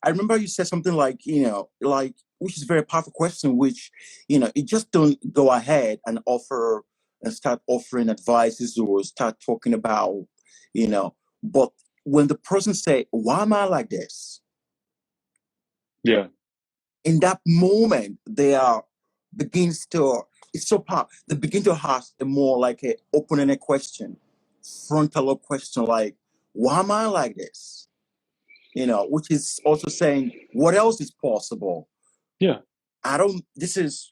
I remember you said something like, like, which is a very powerful question, which, you just don't go ahead and offer and start offering advices or start talking about, but when the person say, why am I like this? Yeah. In that moment, they are begins to, it's so powerful. They begin to ask a more like a opening a question, frontal up question, like, why am I like this? Which is also saying, what else is possible? Yeah. This is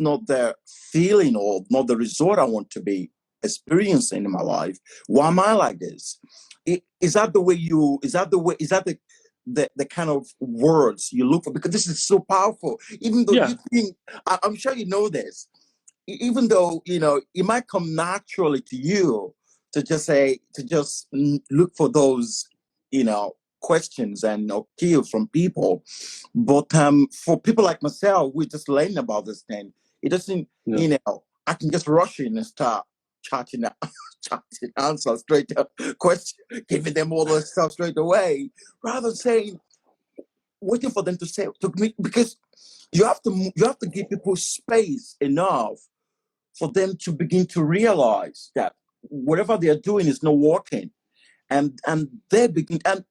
not the feeling or not the result I want to be experiencing in my life. Why am I like this? Is that the way is that the kind of words you look for? Because this is so powerful. Even though Yeah. you think, I'm sure you know this, even though, it might come naturally to you to just look for those, questions and cues from people. But for people like myself, we're just learning about this thing. It doesn't, Yeah. I can just rush in and start chatting, chatting answers straight up, question, giving them all the stuff straight away, rather than saying, waiting for them to say to me, because you have to give people space enough for them to begin to realize that whatever they're doing is not working, and they begin and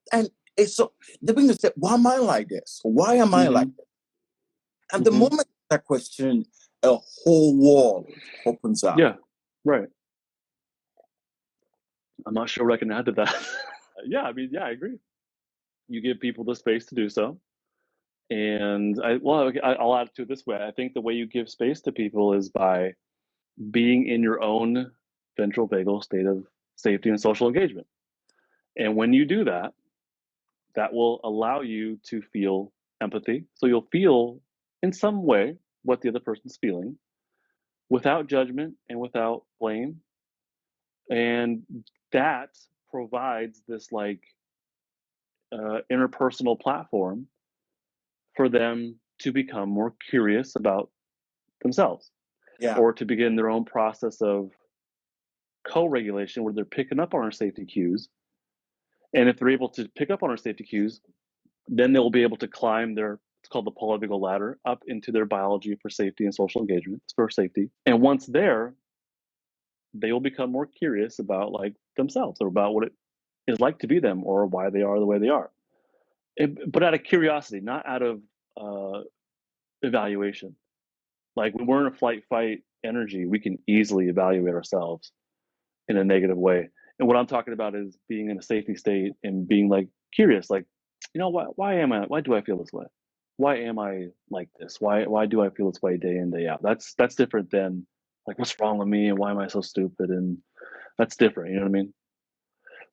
it's so they begin to say, why am I like this? Why am I like Mm-hmm. this? And the Mm-hmm. moment that question, a whole world opens up. Yeah. Right. I'm not sure what I can add to that. Yeah, I mean, yeah, I agree. You give people the space to do so. And I'll add to it this way. I think the way you give space to people is by being in your own ventral vagal state of safety and social engagement. And when you do that, that will allow you to feel empathy. So you'll feel in some way what the other person's feeling without judgment and without blame. And that provides this like interpersonal platform for them to become more curious about themselves Yeah, or to begin their own process of co-regulation where they're picking up on our safety cues. And if they're able to pick up on our safety cues, then they'll be able to climb their, it's called the polyvagal ladder, up into their biology for safety and social engagement. It's for safety. And once there, they will become more curious about like themselves or about what it is like to be them or why they are the way they are. But out of curiosity, not out of evaluation. Like when we're in a flight fight energy, we can easily evaluate ourselves in a negative way. And what I'm talking about is being in a safety state and being like curious, like, why do I feel this way? Why am I like this? Why do I feel this way day in, day out? That's different than like, what's wrong with me and why am I so stupid? And that's different, you know what I mean?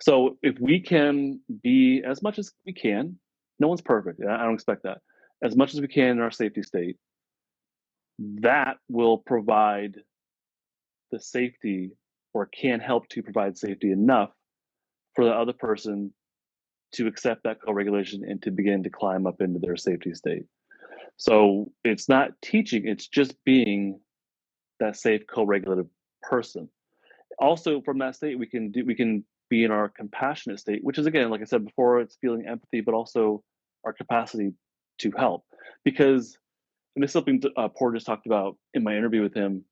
So if we can be as much as we can, no one's perfect. I don't expect that. As much as we can in our safety state, that will provide the safety or can help to provide safety enough for the other person to accept that co-regulation and to begin to climb up into their safety state. So it's not teaching, it's just being that safe co-regulative person. Also from that state we can be in our compassionate state, which is, again, like I said before, it's feeling empathy, but also our capacity to help. Because, and this is something Porter just talked about in my interview with him.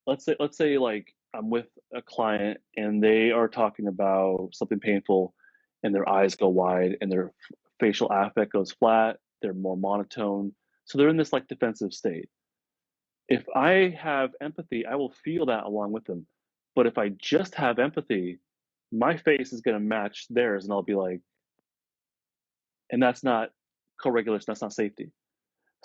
Let's say like I'm with a client and they are talking about something painful and their eyes go wide and their facial affect goes flat, they're more monotone. So they're in this like defensive state. If I have empathy, I will feel that along with them. But if I just have empathy, my face is going to match theirs and I'll be like, and that's not co-regulation, that's not safety.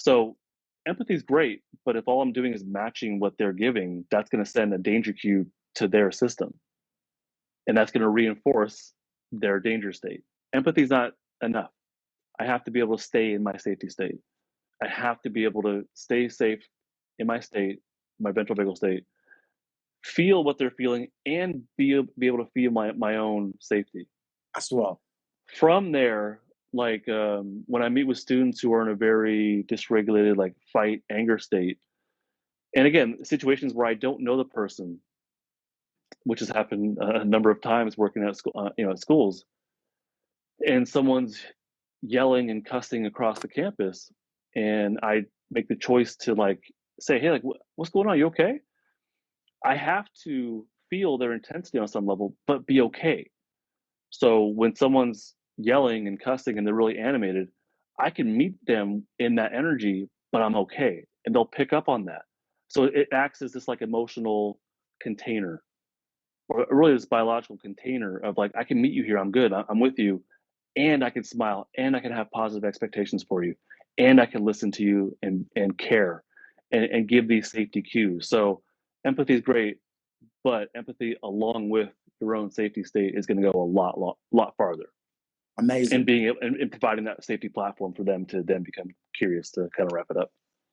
So empathy is great, but if all I'm doing is matching what they're giving, that's going to send a danger cue to their system. And that's going to reinforce their danger state. Empathy is not enough. I have to be able to stay in my safety state. I have to be able to stay safe in my state, my ventral vagal state, feel what they're feeling, and be able to feel my own safety. as well. From there, like when I meet with students who are in a very dysregulated, like fight, anger state, and again, situations where I don't know the person, which has happened a number of times working at school, at schools, and someone's yelling and cussing across the campus, and I make the choice to like say, hey, like what's going on? You okay? I have to feel their intensity on some level, but be okay. So when someone's yelling and cussing and they're really animated, I can meet them in that energy, but I'm okay. And they'll pick up on that. So it acts as this like emotional container, or really this biological container of like, I can meet you here. I'm good. I'm with you. And I can smile and I can have positive expectations for you. And I can listen to you and care and give these safety cues. So empathy is great, but empathy along with your own safety state is going to go a lot farther. And Amazing. being able and providing that safety platform for them to then become curious, to kind of wrap it up.